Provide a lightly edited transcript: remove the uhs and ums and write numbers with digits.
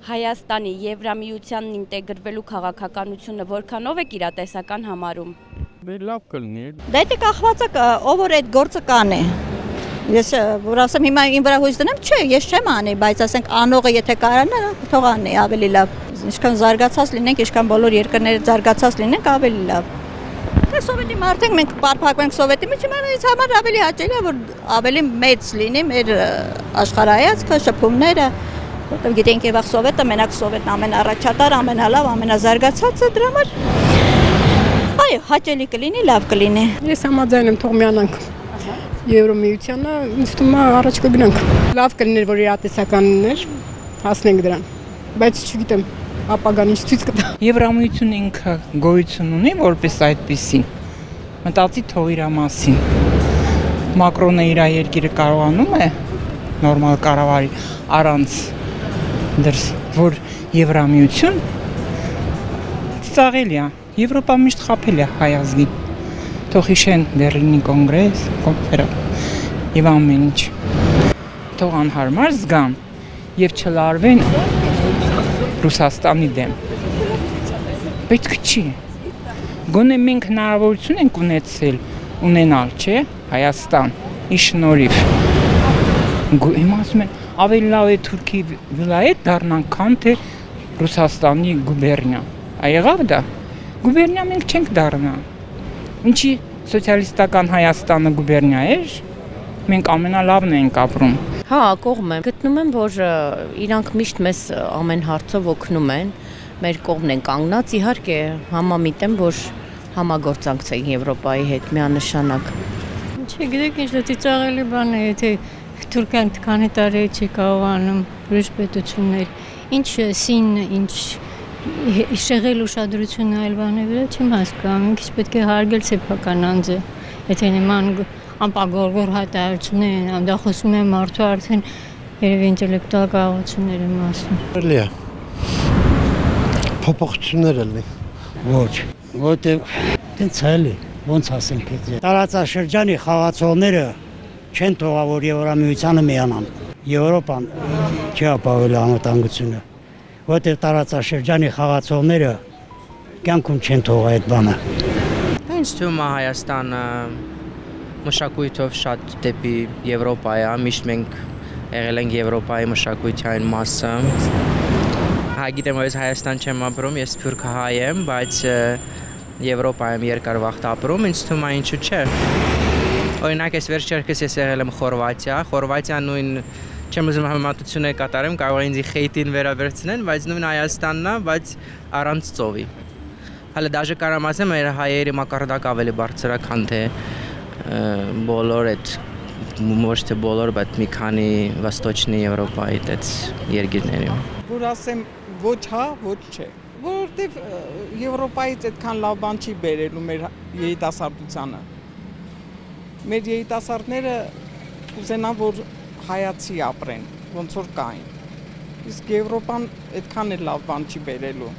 Հայաստանի Եվրամիությանն ինտեգրվելու քաղաքականությունը որքանով է իրատեսական համարում։ Լավ կլինի։ Դա դե կախված է ով որ այդ գործը կանի։ Ես որ ասեմ հիմա ին վրա հույս դնեմ, չէ, ես չեմ անի, բայց ասենք անողը եթե կարողանա, թող անի, ավելի լավ։ Ինչքան զարգացած լինենք, ինչքան բոլոր երկրները զարգացած լինենք, ավելի լավ։ Դե սովետի մարդենք մենք պարփակվենք սովետի մեջ, ինձ համար ավելի հաճելի է որ ավելի մեծ լինի մեր աշխարհայացքը, շփումները, որտեղ գիտենք եւ սովետը մենակ սովետն ամենաառաջատար, ամենալավ, ամենազարգացածը դրա համար այո, հաճելի կլինի, լավ կլինի։ Ես համաձայն եմ թող միանանք Եվրամիությանը, ինձ թվում է առաջ կգնանք։ Լավ կլիներ որ իրատեսականներ հասնենք դրան, բայց չգիտեմ ապագան ինչ ցույց կտա։ Եվրամիությունը ինքը գոյություն ունի որպես այդպեսին։ Մտածի թող իր մասին։ Մակրոնը իր երկիրը կարողանում է նորմալ կառավարի առանց դրս որ Եվրամիություն ծաղելի է։ Եվրոպա միշտ խաբել է հայ ազգին։ Թող հիշեն Բեռլինի կոնգրես, կոնֆերանս եւ ամեն ինչ։ Թող անհարմար զգան եւ չլարվեն Ռուսաստանի դեմ։ Պետք չի։ Գոնե մենք հնարավորություն ենք ունենալ, չէ՞, Հայաստան, ի շնորհիվ։ Իմ ասում են, ավելի լավ է Թուրքի վիլայետ դառնանք, քան թե Ռուսաստանի գուբերնիա։ Եղավ դա։ Գուբերնիա մենք չենք դառնա։ Ինչի սոցիալիստական Հայաստանը գուբերնիա էր, մենք ամենալավն ենք ապրում։ Հա, կողմ եմ։ Գտնում եմ, որ իրանք միշտ մեզ ամեն հարցով օգնում են, մեր կողմն են կանգնած, իհարկե համամիտ եմ, որ համագործակցենք Եվրոպայի հետ միանշանակ։ Չգիտեք ինչ դա ծիծաղելի բան է, եթե Թուրքիան քանի տարի չի կարողանում ուրիշ պետություններ, ինչ սին, ինչ շեղել ուշադրությունը այլ բանի վրա չեմ հասկանում, ինչ պետք է հարգել սեփական անձը, եթե նման անպագորգոր հայտարարություններ են, դա խոսում է մարդու արդեն երևի ինտելեկտուալ կարողությունների մասին։ Էլի է։ Փոփոխություններ էլի։ Ոչ, որտեղ տենց էլի, ոնց ասենք այդ։ Տարածաշրջանի խաղացողները չեն թողա որ Եվրամիությանը միանան։ Եվրոպան չի ապահովել անվտանգությունը, որտեղ տարածաշրջանի խաղացողները կյանքում չեն թողա այդ բանը։ Ինձ թվում է Հայաստանը մշակույթով շատ դեպի Եվրոպա է, միշտ մենք եղել ենք Եվրոպայի մշակույթային մասը։ Հա գիտեմ, որ ես Հայաստան չեմ ապրում, ես սփյուռք հայ եմ, բայց Եվրոպայում երկար վաղ ապրում, ինձ թվում է ինչու՞ չէ։ Օրինակ ես վերջերս ես եղել եմ Խորվաթիա նույն չեմ ուզում համեմատություններ կատարեմ, կարող է ինձ խեյտին վերաբերցնեն, բայց նույն Հայաստանն է, բայց առանց ծովի։ Հələ դաժե կարամ ասեմ, մեր հայերի մակարդակը ավելի բարձր է, քան թե բոլոր այդ ոչ թե բոլոր, բայց մի քանի Վաստոչնի Եվրոպայի այդ երկիրների։ Որ ասեմ ոչ հա, ոչ չէ։ Որովհետև Եվրոպայից այդքան լավ բան չի բերելու մեր երիտասարդությանը։ Մեր երիտասարդները կուզենան որ հայացի ապրեն, ոնց որ կային։ Իսկ Եվրոպան այդքան էլ լավ բան չի բերելու։